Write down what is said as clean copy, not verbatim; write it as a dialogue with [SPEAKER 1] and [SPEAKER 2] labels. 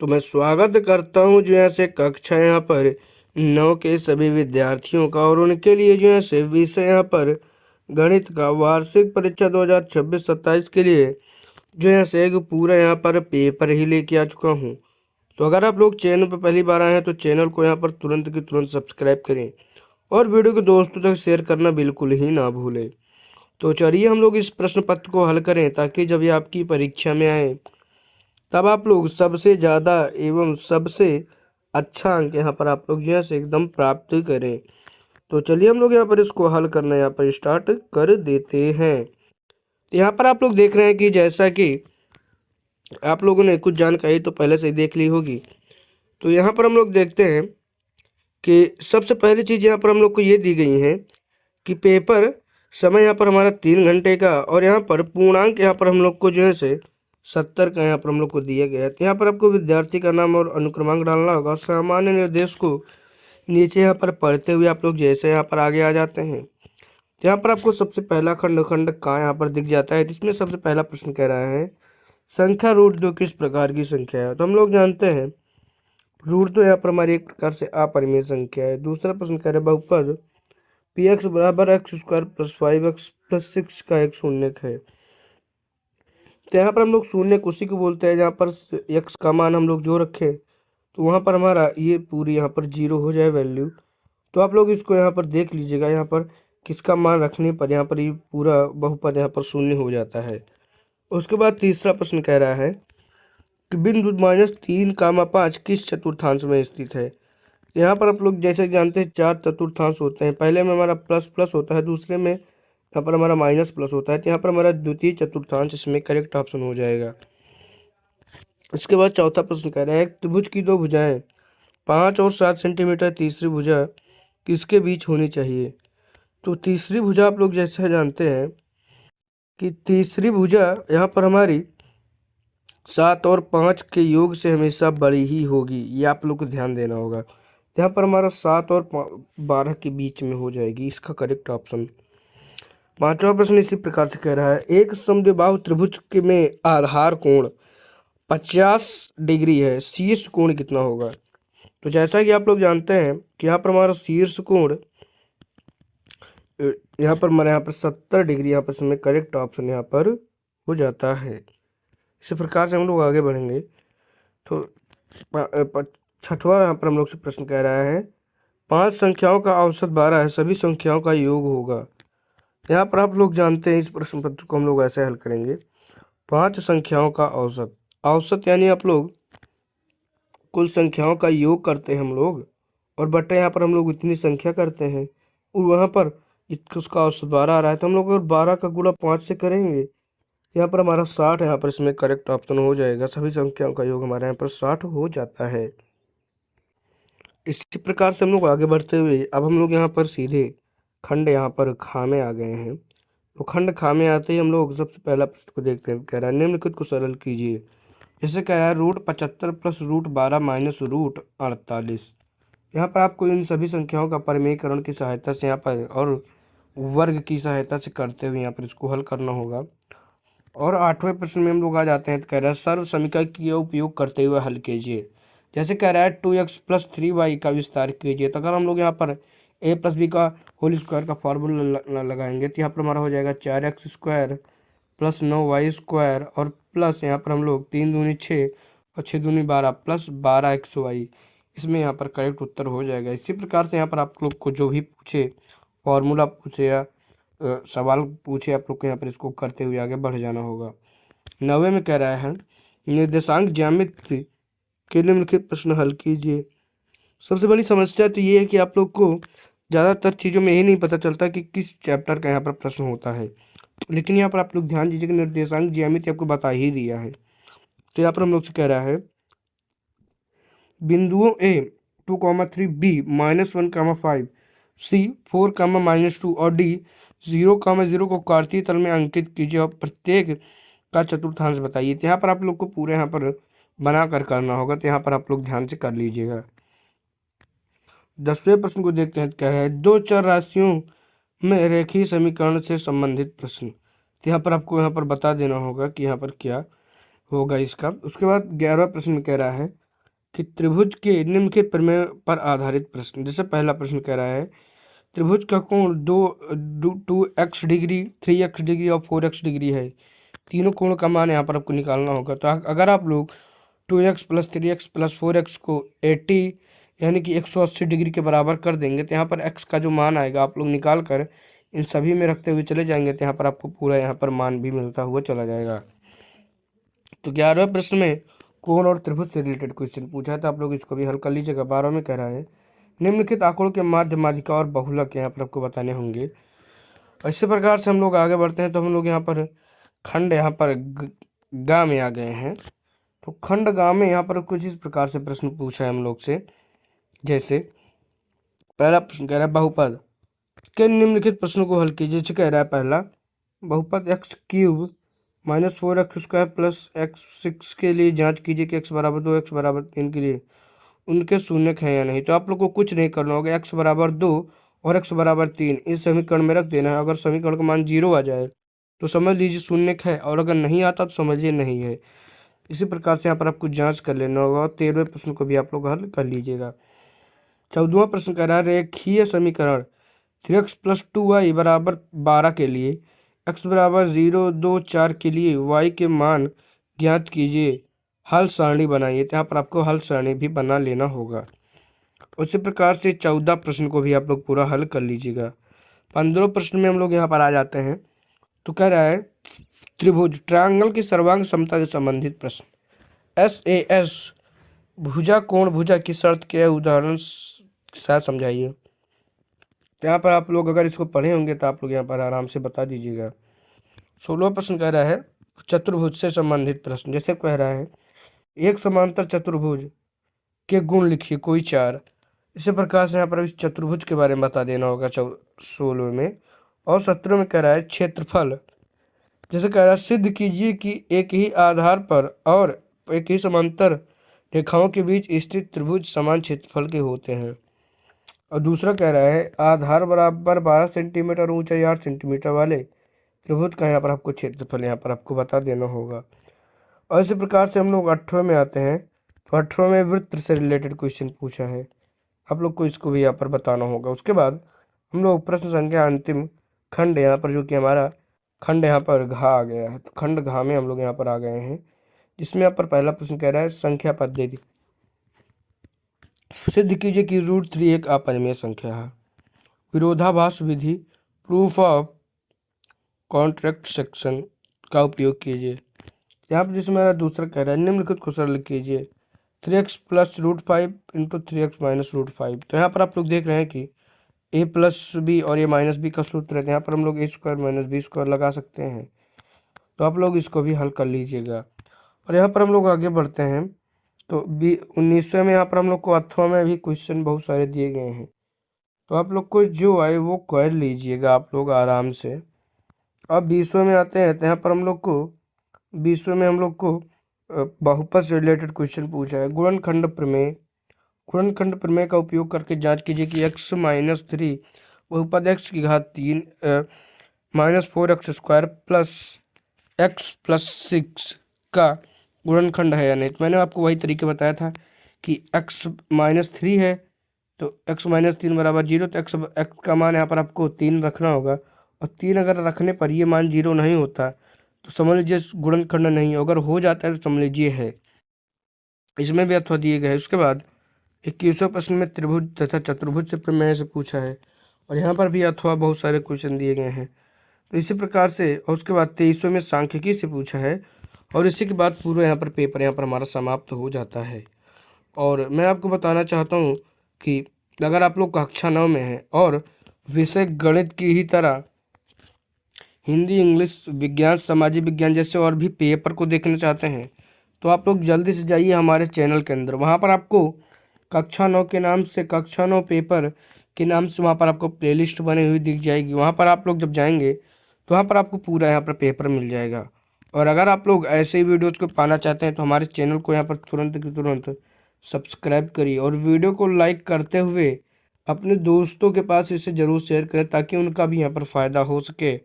[SPEAKER 1] तो मैं स्वागत करता हूँ जो यहाँ से कक्षा यहाँ पर 9 के सभी विद्यार्थियों का और उनके लिए जो है से विषय यहाँ पर गणित का वार्षिक परीक्षा 2026-27 के लिए जो यहाँ से एक पूरा यहाँ पर पेपर ही लेके आ चुका हूँ। तो अगर आप लोग चैनल पर पहली बार आए हैं तो चैनल को यहाँ पर तुरंत की तुरंत सब्सक्राइब करें और वीडियो के दोस्तों तक शेयर करना बिल्कुल ही ना भूलें। तो चलिए हम लोग इस प्रश्न पत्र को हल करें ताकि जब ये आपकी परीक्षा में आए तब आप लोग सबसे ज़्यादा एवं सबसे अच्छा अंक यहाँ पर आप लोग जो है से एकदम प्राप्त करें। तो चलिए हम लोग यहाँ पर इसको हल करना यहाँ पर स्टार्ट कर देते हैं। तो यहाँ पर आप लोग देख रहे हैं कि जैसा कि आप लोगों ने कुछ जानकारी तो पहले से ही देख ली होगी। तो यहाँ पर हम लोग देखते हैं कि सबसे पहली चीज़ यहाँ पर हम लोग को ये दी गई है कि पेपर समय यहाँ पर हमारा 3 घंटे का और यहाँ पर पूर्णांक यहाँ पर हम लोग को जो है से 70 का यहाँ पर हम लोग को दिया गया है। तो यहाँ पर आपको विद्यार्थी का नाम और अनुक्रमांक डालना होगा। सामान्य निर्देश को नीचे यहाँ पर पढ़ते हुए आप लोग जैसे यहाँ पर आगे आ जाते हैं तो यहाँ पर आपको सबसे पहला खंड का यहाँ पर दिख जाता है, जिसमें सबसे पहला प्रश्न कह रहा है संख्या रूट दो किस प्रकार की संख्या है। तो हम लोग जानते हैं रूट तो यहाँ पर हमारी एक प्रकार से अपरिमेय संख्या है। दूसरा प्रश्न कह रहा है बहुपद पी एक्स बराबर x square plus 5x plus 6 का एक शून्यक है। तो यहाँ पर हम लोग शून्य उसी को बोलते हैं जहाँ पर x का मान हम लोग जो रखें तो वहाँ पर हमारा ये पूरी यहाँ पर 0 हो जाए वैल्यू। तो आप लोग इसको यहाँ पर देख लीजिएगा, यहाँ पर किसका मान रखने पर यहाँ पर ये पूरा बहुपद यहाँ पर शून्य हो जाता है। उसके बाद तीसरा प्रश्न कह रहा है कि बिंदु -3, 5 किस चतुर्थांश में स्थित है। यहाँ पर आप लोग जैसे जानते हैं 4 चतुर्थांश होते हैं, पहले में हमारा प्लस प्लस होता है, दूसरे में यहाँ पर हमारा माइनस प्लस होता है। तो यहाँ पर हमारा द्वितीय चतुर्थांश इसमें करेक्ट ऑप्शन हो जाएगा। इसके बाद चौथा प्रश्न कह रहा है त्रिभुज की दो भुजाएं 5 और 7 सेंटीमीटर, तीसरी भुजा किसके बीच होनी चाहिए। तो तीसरी भुजा आप लोग जैसे जानते हैं कि तीसरी भुजा यहाँ पर हमारी 7 और 5 के योग से हमेशा बड़ी ही होगी, ये आप लोग को ध्यान देना होगा। यहाँ पर हमारा 7 और 12 के बीच में हो जाएगी, इसका करेक्ट ऑप्शन। पांचवा प्रश्न इसी प्रकार से कह रहा है एक समद्विबाहु त्रिभुज के में आधार कोण 50 डिग्री है, शीर्ष कोण कितना होगा। तो जैसा कि आप लोग जानते हैं कि यहाँ पर हमारा शीर्ष कोण यहाँ पर 70 डिग्री यहाँ पर इसमें करेक्ट ऑप्शन यहाँ पर हो जाता है। इसी प्रकार से हम लोग आगे बढ़ेंगे। तो छठवां यहाँ पर हम लोग से प्रश्न कह रहा है 5 संख्याओं का औसत 12 है, सभी संख्याओं का योग होगा। यहाँ पर आप लोग जानते हैं इस प्रश्न पत्र को हम लोग ऐसे हल करेंगे 5 संख्याओं का औसत, औसत यानी आप लोग कुल संख्याओं का योग करते हैं हम लोग और बटे यहाँ पर हम लोग इतनी संख्या करते हैं और वहाँ पर उसका औसत 12 आ रहा है। तो हम लोग अगर 12 का गुणा 5 से करेंगे यहाँ पर हमारा 60 यहाँ पर इसमें करेक्ट ऑप्शन हो जाएगा। सभी संख्याओं का योग हमारे यहाँ पर 60 हो जाता है। इसी प्रकार से हम लोग आगे बढ़ते हुए अब हम लोग यहाँ पर सीधे खंड यहाँ पर खा में आ गए हैं। तो खंड खा में आते ही हम लोग सबसे पहला प्रश्न को देखते हैं। कह रहा है निम्नलिखित को सरल कीजिए। जैसे कह रहा है √75 प्लस √12 माइनस √48। यहाँ पर आपको इन सभी संख्याओं का परिमेयकरण की सहायता से यहाँ पर और वर्ग की सहायता से करते हुए यहाँ पर इसको हल करना होगा। और 8वें प्रश्न में हम लोग आ जाते हैं। तो कह रहा है सर्व समीकरण का उपयोग करते हुए हल कीजिए। जैसे कह रहा है 2x प्लस 3y का विस्तार कीजिए। तो अगर हम लोग यहाँ पर a प्लस बी का होल स्क्वायर का फॉर्मूला लगाएंगे तो यहाँ पर हमारा हो जाएगा 4x square plus 9y square और प्लस यहाँ पर हम लोग 3 दूनी 6 और 6 दूनी 12 प्लस 12xy, इसमें यहाँ पर करेक्ट उत्तर हो जाएगा। इसी प्रकार से यहाँ पर आप लोग को जो भी पूछे फॉर्मूला पूछे या सवाल पूछे आप लोग को यहाँ पर इसको करते हुए आगे बढ़ जाना होगा। 9वें में कह रहा है निर्देशांक ज्यामिति के निम्नलिखित प्रश्न हल कीजिए। सबसे बड़ी समस्या तो ये है कि आप लोग को ज़्यादातर चीज़ों में यही नहीं पता चलता कि किस चैप्टर का यहाँ पर प्रश्न होता है, लेकिन यहाँ पर आप लोग ध्यान दीजिए कि निर्देशांक ज्यामिति आपको बता ही दिया है। तो यहाँ पर हम लोग से कह रहा है बिंदुओं A 2,3 B -1,5 C 4,-2 और D 0,0 को कार्तीय तल में अंकित कीजिए और प्रत्येक का चतुर्थांश बताइए। तो यहाँ पर आप लोग को पूरे यहाँ पर बना कर करना होगा। तो यहाँ पर आप लोग ध्यान से कर लीजिएगा। 10वें प्रश्न को देखते हैं। क्या है दो चर राशियों में रेखीय समीकरण से संबंधित प्रश्न। तो यहाँ पर आपको यहाँ पर बता देना होगा कि यहाँ पर क्या होगा इसका। उसके बाद 11वां प्रश्न कह रहा है कि त्रिभुज के निम्नलिखित प्रमेय पर आधारित प्रश्न। जैसे पहला प्रश्न कह रहा है त्रिभुज का कोण 2x डिग्री, 3x डिग्री और 4x डिग्री है। तीनों कोण का मान यहाँ पर आपको निकालना होगा। तो अगर आप लोग 2x plus 3x plus 4x को 80 यानी कि 180 डिग्री के बराबर कर देंगे तो यहाँ पर x का जो मान आएगा आप लोग निकाल कर इन सभी में रखते हुए चले जाएंगे तो यहाँ पर आपको पूरा यहाँ पर मान भी मिलता हुआ चला जाएगा। तो 11वें प्रश्न में कोण और त्रिभुज से रिलेटेड क्वेश्चन पूछा है, तो आप लोग इसको भी हल कर लीजिएगा। 12 में कह रहा है निम्नलिखित आंकड़ों के माध्य, माध्यिका और बहुलक यहाँ पर आपको बताने होंगे। इसी प्रकार से हम लोग आगे बढ़ते हैं। तो हम लोग यहाँ पर खंड यहाँ पर गा में आ गए हैं। तो खंड गा में यहाँ पर कुछ इस प्रकार से प्रश्न पूछा है हम लोग से। जैसे पहला प्रश्न कह रहा है बहुपद के निम्नलिखित प्रश्नों को हल कीजिए। जैसे कह रहा है पहला बहुपद x cube minus 4x square plus x6 के लिए जांच कीजिए कि x बराबर 2 x बराबर 3 के लिए उनके शून्यक हैं या नहीं। तो आप लोग को कुछ नहीं करना होगा, x बराबर 2 और x बराबर 3 इस समीकरण में रख देना है। अगर समीकरण का मान 0 आ जाए तो समझ लीजिए शून्यक है, और अगर नहीं आता तो समझिए नहीं है। इसी प्रकार से यहाँ पर आपको जांच कर लेना होगा। 13वें प्रश्न को भी आप लोग हल कर लीजिएगा। 14वां प्रश्न कह रहा है रेखीय समीकरण 3x प्लस 2y बराबर 12 के लिए x बराबर 0, 2, 4 के लिए y के मान ज्ञात कीजिए, हल सारणी बनाइए। तो यहाँ पर आपको हल सारणी भी बना लेना होगा। उसी प्रकार से 14 प्रश्न को भी आप लोग पूरा हल कर लीजिएगा। 15 प्रश्न में हम लोग यहाँ पर आ जाते हैं। तो कह रहा है त्रिभुज ट्रायंगल की सर्वांग समता से संबंधित प्रश्न। SAS भुजा कोण भुजा की शर्त क्या है, उदाहरण साथ समझाइए। तो यहाँ पर आप लोग अगर इसको पढ़े होंगे तो आप लोग यहाँ पर आराम से बता दीजिएगा। 16वां प्रश्न कह रहा है चतुर्भुज से संबंधित प्रश्न। जैसे कह रहा है एक समांतर चतुर्भुज के गुण लिखिए कोई 4। इसी प्रकार से यहाँ पर इस चतुर्भुज के बारे में बता देना होगा 16 में। और 17 में कह रहा है क्षेत्रफल। जैसे कह रहा है सिद्ध कीजिए कि एक ही आधार पर और एक ही समांतर रेखाओं के बीच स्थित त्रिभुज समान क्षेत्रफल के होते हैं। और दूसरा कह रहा है आधार बराबर 12 सेंटीमीटर और ऊंचाई 8 सेंटीमीटर वाले त्रिभुज का यहाँ पर आपको क्षेत्रफल यहाँ पर आपको बता देना होगा। और इसी प्रकार से हम लोग 18वें में आते हैं। तो 18वें में वृत्त से रिलेटेड क्वेश्चन पूछा है, आप लोग को इसको भी यहाँ पर बताना होगा। उसके बाद हम लोग प्रश्न संख्या अंतिम खंड यहाँ पर जो कि हमारा खंड यहाँ पर घा आ गया है। तो खंड घा में हम लोग यहाँ पर आ गए हैं, जिसमें यहाँ पर पहला प्रश्न कह रहा है संख्या पद्धति सिद्ध कीजिए कि √3 एक अपरिमेय संख्या है। विरोधाभास विधि प्रूफ ऑफ कॉन्ट्रैक्शन का उपयोग कीजिए। यहाँ पर जिसमें मेरा दूसरा कह रहा है निम्नलिखित को सरल कीजिए 3x plus √5 into 3x minus √5। तो यहाँ पर आप लोग देख रहे हैं कि a प्लस बी और a माइनस बी का सूत्र है। यहाँ पर हम लोग a square minus B square लगा सकते हैं। तो आप लोग इसको भी हल कर लीजिएगा। और यहाँ पर हम लोग आगे बढ़ते हैं। तो 19वें में यहाँ पर हम लोग को अथवा में भी क्वेश्चन बहुत सारे दिए गए हैं। तो आप लोग को जो आए वो कर लीजिएगा आप लोग आराम से। अब 20वें में आते हैं। तो यहाँ पर हम लोग को 20वें में हम लोग को बहुपद से रिलेटेड क्वेश्चन पूछा है। गुणनखंड प्रमेय। गुणनखंड प्रमेय का उपयोग करके जांच कीजिए कि x माइनस 3 बहुपद x की घात 3 minus 4x square plus x plus 6 का गुणनखंड है या नहीं। तो मैंने आपको वही तरीके बताया था कि x माइनस 3 है तो x माइनस 3 बराबर 0। तो x का मान यहाँ पर आपको 3 रखना होगा, और 3 अगर रखने पर ये मान 0 नहीं होता तो समझ लीजिए गुणनखंड नहीं, अगर हो जाता है तो समझ लीजिए है। इसमें भी अथवा दिए गए हैं। उसके बाद 21वें प्रश्न में त्रिभुज तथा चतुर्भुज से प्रमेय से पूछा है, और यहाँ पर भी अथवा बहुत सारे क्वेश्चन दिए गए हैं। तो इसी प्रकार से और उसके बाद 23वें में सांख्यिकी से पूछा है, और इसी के बाद पूरा यहाँ पर पेपर यहाँ पर हमारा समाप्त हो जाता है। और मैं आपको बताना चाहता हूँ कि अगर आप लोग कक्षा 9 में हैं और विषय गणित की ही तरह हिंदी, इंग्लिश, विज्ञान, सामाजिक विज्ञान जैसे और भी पेपर को देखना चाहते हैं तो आप लोग जल्दी से जाइए हमारे चैनल के अंदर। वहाँ पर आपको कक्षा 9 के नाम से, कक्षा 9 पेपर के नाम से वहाँ पर आपको प्लेलिस्ट बनी हुई दिख जाएगी। वहाँ पर आप लोग जब जाएंगे तो वहाँ पर आपको पूरा यहाँ पर पेपर मिल जाएगा। और अगर आप लोग ऐसे ही वीडियोज़ को पाना चाहते हैं तो हमारे चैनल को यहाँ पर तुरंत की तुरंत सब्सक्राइब करिए, और वीडियो को लाइक करते हुए अपने दोस्तों के पास इसे ज़रूर शेयर करें ताकि उनका भी यहाँ पर फ़ायदा हो सके।